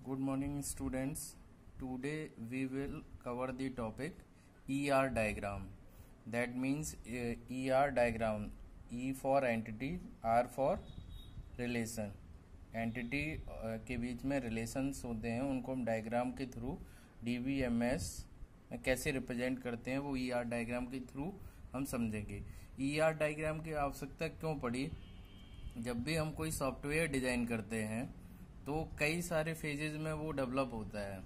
Good morning students. Today we will cover the topic ER diagram. That means ER diagram. E for entity, R for relation. Entity के बीच में relations होते हैं, उनको हम diagram के थ्रू DBMS में कैसे रिप्रेजेंट करते हैं वो ER डायग्राम के थ्रू हम समझेंगे। ER डायग्राम की आवश्यकता क्यों पड़ी? जब भी हम कोई सॉफ्टवेयर डिजाइन करते हैं तो कई सारे फेजेस में वो डेवलप होता है।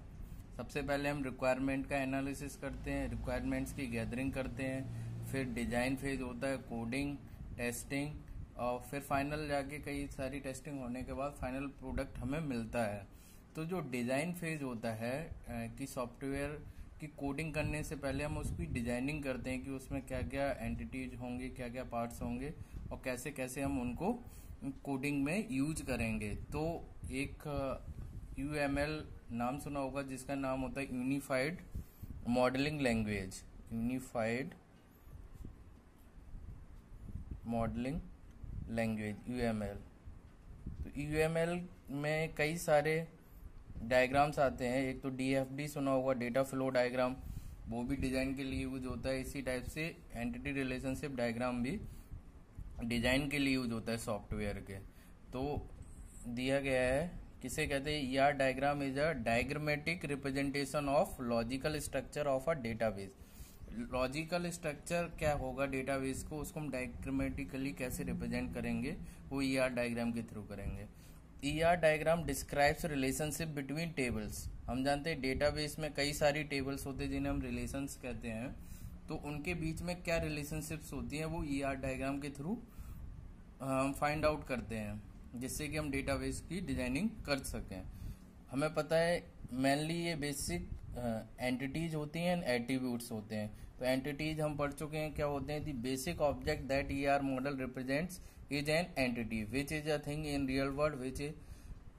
सबसे पहले हम रिक्वायरमेंट का एनालिसिस करते हैं, रिक्वायरमेंट्स की गैदरिंग करते हैं, फिर डिजाइन फेज होता है, कोडिंग, टेस्टिंग, और फिर फाइनल जाके कई सारी टेस्टिंग होने के बाद फाइनल प्रोडक्ट हमें मिलता है। तो जो डिजाइन फेज होता है कि सॉफ्टवेयर की कोडिंग करने से पहले हम उसकी डिजाइनिंग करते हैं कि उसमें क्या क्या एंटिटीज होंगे, क्या क्या पार्ट्स होंगे और कैसे कैसे हम उनको कोडिंग में यूज करेंगे। तो एक UML नाम सुना होगा जिसका नाम होता है unified modelling language, unified modelling language UML। तो UML में कई सारे डायग्राम्स आते हैं। एक तो DFD सुना होगा, डेटा फ्लो डायग्राम, वो भी डिजाइन के लिए यूज होता है। इसी टाइप से एंटिटी रिलेशनशिप डायग्राम भी डिजाइन के लिए यूज होता है सॉफ्टवेयर के। तो दिया गया है, किसे कहते हैं? ER diagram is a diagrammatic representation of logical structure of a database. Logical structure क्या होगा डेटाबेस को, उसको हम डायग्रामेटिकली कैसे रिप्रेजेंट करेंगे वो ER डायग्राम के थ्रू करेंगे। ER diagram describes relationship between tables. हम जानते हैं डेटाबेस में कई सारी टेबल्स होते हैं जिन्हें हम रिलेशंस कहते हैं। तो उनके बीच में क्या रिलेशनशिप्स होती हैं वो ER डायग्राम के थ्रू हम फाइंड आउट करते हैं, जिससे कि हम डेटाबेस की डिजाइनिंग कर सकें। हमें पता है मेनली ये बेसिक एंटिटीज होती हैं, एट्रीब्यूट्स होते हैं। तो एंटिटीज हम पढ़ चुके हैं क्या होते हैं। The basic object that ER model represents is an entity which is a thing in real world which is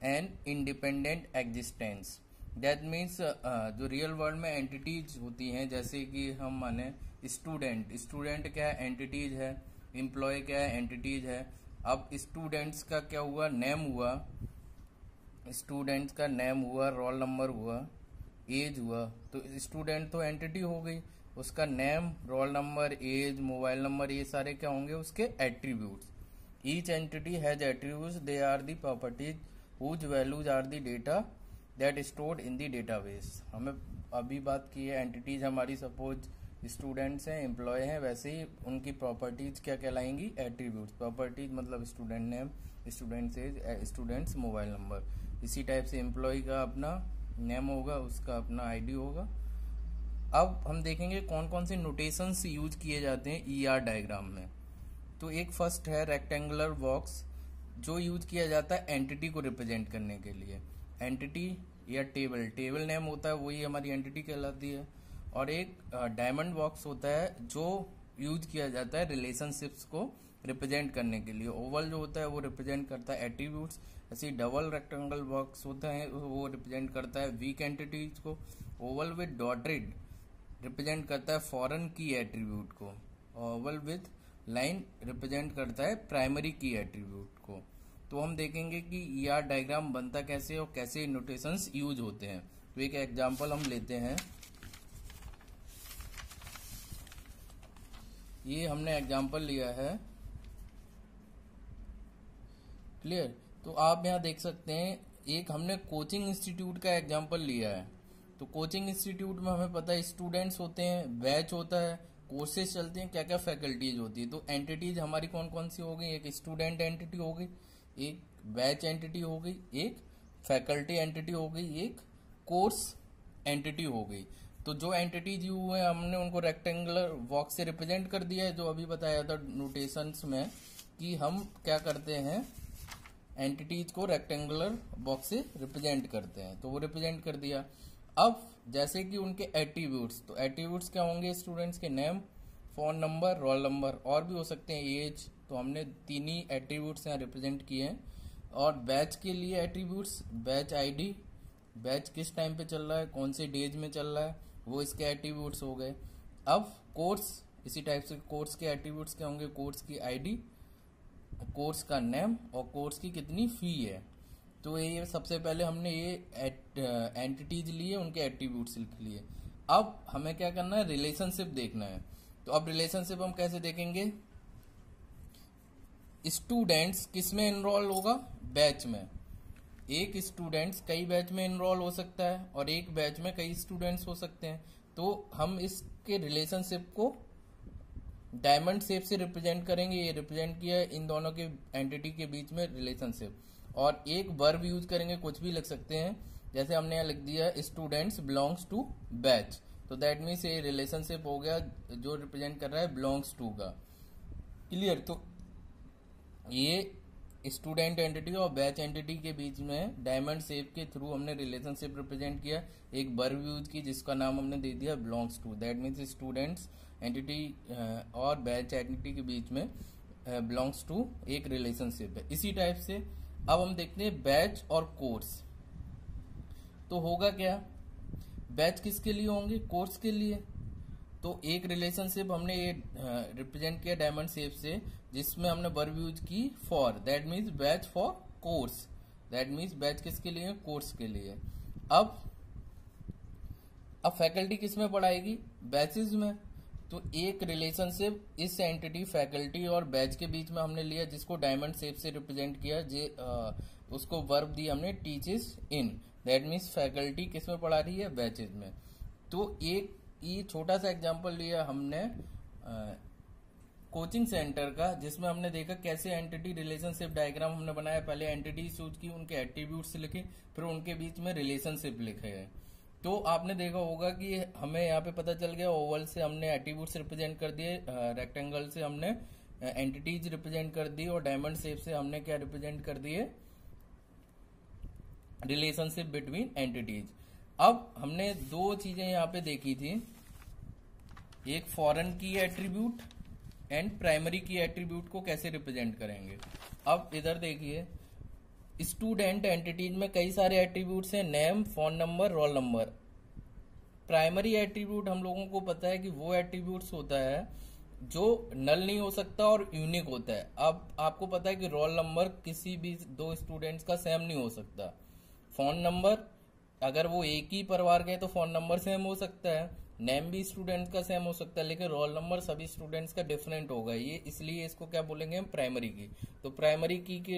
an independent existence. That means जो रियल वर्ल्ड में एंटिटीज होती हैं, जैसे कि हम माने स्टूडेंट, स्टूडेंट क्या है? एंटिटीज है। एम्प्लॉय क्या है? एंटिटीज है। अब स्टूडेंट्स का क्या हुआ? नेम हुआ, स्टूडेंट्स का नेम हुआ, रोल नंबर हुआ, एज हुआ। तो स्टूडेंट तो एंटिटी हो गई, उसका name, roll number, age, mobile number, ये सारे क्या होंगे? उसके attributes. Each entity has attributes, they are the properties whose values are the data that stored in the database. हमें अभी बात की है एंटिटीज हमारी, सपोज स्टूडेंट्स हैं, एम्प्लॉय हैं, वैसे ही उनकी प्रॉपर्टीज क्या कहलाएंगी? एट्रीब्यूट्स। प्रॉपर्टीज मतलब student name, students age, students mobile number. इसी टाइप से एम्प्लॉय का अपना नेम होगा, उसका अपना ID होगा। अब हम देखेंगे कौन कौन से नोटेशंस यूज किए जाते हैं ER डायग्राम में। तो एक फर्स्ट है रेक्टेंगुलर बॉक्स, जो यूज किया जाता है एंटिटी को रिप्रेजेंट करने के लिए। एंटिटी या टेबल, टेबल नेम होता है, वही हमारी एंटिटी कहलाती है। और एक डायमंड बॉक्स होता है जो यूज किया जाता है रिलेशनशिप्स को रिप्रेजेंट करने के लिए। ओवल जो होता है वो रिप्रेजेंट करता है एट्रीब्यूट्स। ऐसी डबल रेक्टेंगल बॉक्स होता है वो रिप्रेजेंट करता है वीक एंटिटीज को। ओवल विद डॉटेड रिप्रेजेंट करता है फॉरेन की एट्रीब्यूट को। ओवल विद लाइन रिप्रेजेंट करता है प्राइमरी की एट्रीब्यूट को। तो हम देखेंगे कि ER डायग्राम बनता कैसे और कैसे नोटेशंस यूज होते हैं। तो एक एग्जांपल हम लेते हैं। ये हमने एग्जांपल लिया है, क्लियर। तो आप यहाँ देख सकते हैं एक हमने कोचिंग इंस्टीट्यूट का एग्जांपल लिया है। तो कोचिंग इंस्टीट्यूट में हमें पता है स्टूडेंट्स होते हैं, बैच होता है, कोर्सेज चलते हैं, क्या क्या फैकल्टीज होती है। तो एंटिटीज हमारी कौन कौन सी हो गई? एक स्टूडेंट एंटिटी हो गई, एक बैच एंटिटी हो गई, एक फैकल्टी एंटिटी हो गई, एक कोर्स एंटिटी हो गई। तो जो एंटिटीज यू हुए हमने उनको रेक्टेंगुलर बॉक्स से रिप्रेजेंट कर दिया है, जो अभी बताया था नोटेशंस में कि हम क्या करते हैं, एंटिटीज को रेक्टेंगुलर बॉक्स से रिप्रेजेंट करते हैं। तो वो रिप्रेजेंट कर दिया। अब जैसे कि उनके एट्रीब्यूट्स, तो एट्रीब्यूट्स क्या होंगे? स्टूडेंट्स के name, phone number, roll number, और भी हो सकते हैं, एज। तो हमने तीन ही एट्रीब्यूट्स यहाँ रिप्रेजेंट किए हैं। और बैच के लिए एट्रीब्यूट्स, बैच ID, बैच किस टाइम पे चल रहा है, कौन से डेज में चल रहा है, वो इसके एट्रीब्यूट्स हो गए। अब कोर्स, इसी टाइप से कोर्स के एट्रीब्यूट्स क्या होंगे? कोर्स की ID, कोर्स का नेम और कोर्स की कितनी फी है। तो ये सबसे पहले हमने ये एंटिटीज लिए, उनके एट्रीब्यूट्स लिख लिए। अब हमें क्या करना है, रिलेशनशिप देखना है। तो अब रिलेशनशिप हम कैसे देखेंगे, स्टूडेंट्स किस में इनरोल होगा, बैच में। एक स्टूडेंट्स कई बैच में इनरोल हो सकता है और एक बैच में कई स्टूडेंट्स हो सकते हैं। तो हम इसके रिलेशनशिप को डायमंड शेप से रिप्रेजेंट करेंगे। ये रिप्रेजेंट किया इन दोनों के एंटिटी के बीच में रिलेशनशिप। और एक वर्ब यूज करेंगे, कुछ भी लिख सकते हैं, जैसे हमने यहाँ लिख दिया स्टूडेंट्स बिलोंग्स टू बैच। तो दैट मीन्स ये रिलेशनशिप हो गया जो रिप्रेजेंट कर रहा है बिलोंग्स टू का। क्लियर। तो ये स्टूडेंट एंटिटी और बैच एंटिटी के बीच में डायमंड शेप के थ्रू हमने रिलेशनशिप रिप्रेजेंट किया। एक वर्ब यूज की जिसका नाम हमने दे दिया belongs to. That means students entity और बैच एंटिटी के बीच में बिलोंग्स टू एक रिलेशनशिप है। इसी टाइप से अब हम देखते हैं बैच और कोर्स। तो होगा क्या, बैच किसके लिए होंगे, कोर्स के लिए। तो एक रिलेशनशिप हमने ये रिप्रेजेंट किया डायमंड शेप से, जिसमें हमने वर्ब यूज की for. That means batch for course. That means batch किसके लिए, कोर्स के लिए। अब फैकल्टी किस में पढ़ाएगी, बैचेस में। तो एक रिलेशनशिप इस एंटिटी फैकल्टी और बैच के बीच में हमने लिया, जिसको डायमंड शेप से रिप्रेजेंट किया। उसको वर्ब दी हमने teaches in. That means faculty किस में पढ़ा रही है, बैचेस में। तो एक ये छोटा सा एग्जांपल लिया हमने कोचिंग सेंटर का, जिसमें हमने देखा कैसे एंटिटी रिलेशनशिप डायग्राम हमने बनाया। पहले एंटिटी चूज की, उनके एट्रीब्यूट्स लिखे, फिर उनके बीच में रिलेशनशिप लिखे गए। तो आपने देखा होगा कि हमें यहाँ पे पता चल गया, ओवल से हमने एट्रीब्यूट्स रिप्रेजेंट कर दिए, रेक्टेंगल से हमने एंटिटीज रिप्रेजेंट कर दी, और डायमंड शेप से हमने क्या रिप्रेजेंट कर दिए, रिलेशनशिप बिटवीन एंटिटीज। अब हमने दो चीजें यहाँ पे देखी थी, एक फॉरेन की एट्रीब्यूट एंड प्राइमरी की एट्रीब्यूट को कैसे रिप्रेजेंट करेंगे। अब इधर देखिए, स्टूडेंट एंटिटीज में कई सारे एट्रीब्यूट्स हैं, name, phone number, roll number. Primary attribute हम लोगों को पता है कि वो एट्रीब्यूट्स होता है जो नल नहीं हो सकता और यूनिक होता है। अब आपको पता है कि रोल नंबर किसी भी दो स्टूडेंट्स का सेम नहीं हो सकता। फोन नंबर अगर वो एक ही परिवार के तो फोन नंबर सेम हो सकता है। नेम भी स्टूडेंट्स का सेम हो सकता है, लेकिन रोल नंबर सभी स्टूडेंट्स का डिफरेंट होगा। ये इसलिए इसको क्या बोलेंगे हम, प्राइमरी की। तो प्राइमरी की के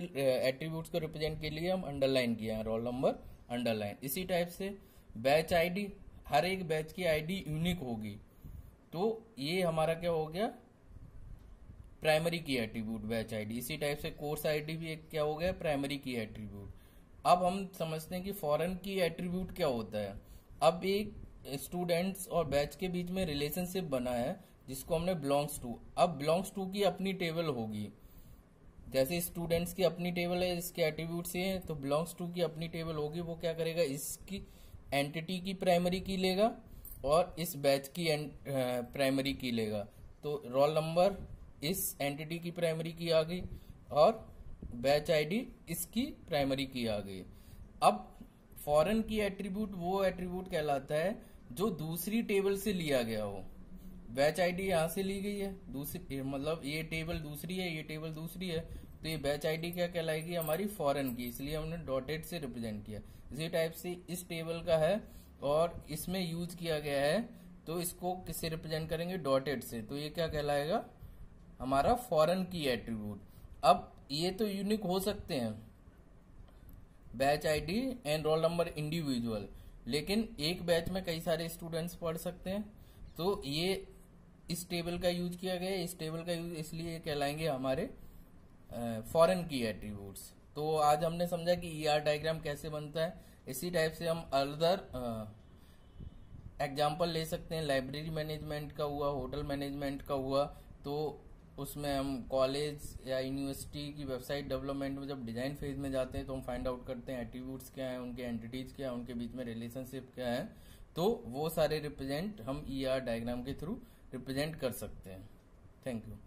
एट्रीब्यूट्स को रिप्रेजेंट के लिए हम अंडरलाइन किया है, रोल नंबर अंडरलाइन। इसी टाइप से बैच आईडी, हर एक बैच की आईडी यूनिक होगी। तो ये हमारा क्या हो गया, प्राइमरी की एट्रीब्यूट बैच आईडी। इसी टाइप से कोर्स आईडी भी एक क्या हो गया, प्राइमरी की एट्रीब्यूट। अब हम समझते हैं कि फॉरेन की एट्रीब्यूट क्या होता है। अब एक स्टूडेंट्स और बैच के बीच में रिलेशनशिप बना है, जिसको हमने बिलोंग्स टू। अब बिलोंग्स टू की अपनी टेबल होगी, जैसे स्टूडेंट्स की अपनी टेबल है, इसके एट्रीब्यूट से है, तो बिलोंग्स टू की अपनी टेबल होगी। वो क्या करेगा, इसकी एंटिटी की प्राइमरी की लेगा और इस बैच की प्राइमरी की लेगा। तो रोल नंबर इस एंटिटी की प्राइमरी की आ गई और बैच आईडी इसकी प्राइमरी की आ गई। अब फॉरेन की एट्रीब्यूट वो एट्रीब्यूट कहलाता है जो दूसरी टेबल से लिया गया हो। बैच आईडी यहाँ से ली गई है, दूसरी मतलब ये टेबल दूसरी है, ये टेबल दूसरी है, तो ये बैच आईडी क्या कहलाएगी, हमारी फॉरेन की, इसलिए हमने डॉटेड से रिप्रेजेंट किया। इसी टाइप से इस टेबल का है और इसमें यूज किया गया है, तो इसको किससे रिप्रेजेंट करेंगे, डॉटेड से। तो ये क्या कहलाएगा, हमारा फॉरेन की एट्रीब्यूट। अब ये तो यूनिक हो सकते हैं, batch ID and roll number individual, लेकिन एक बैच में कई सारे स्टूडेंट्स पढ़ सकते हैं। तो ये इस टेबल का यूज किया गया है, इस टेबल का यूज, इसलिए कहलाएंगे हमारे फॉरेन की एट्रीब्यूट्स। तो आज हमने समझा कि ईआर डायग्राम कैसे बनता है। इसी टाइप से हम अदर एग्जाम्पल ले सकते हैं, लाइब्रेरी मैनेजमेंट का हुआ, होटल मैनेजमेंट का हुआ। तो उसमें हम कॉलेज या यूनिवर्सिटी की वेबसाइट डेवलपमेंट में जब डिजाइन फेज में जाते हैं तो हम फाइंड आउट करते हैं एट्रीब्यूट्स क्या है, उनके एंटिटीज क्या है, उनके बीच में रिलेशनशिप क्या है। तो वो सारे रिप्रेजेंट हम ईआर डायग्राम के थ्रू रिप्रेजेंट कर सकते हैं। Thank you.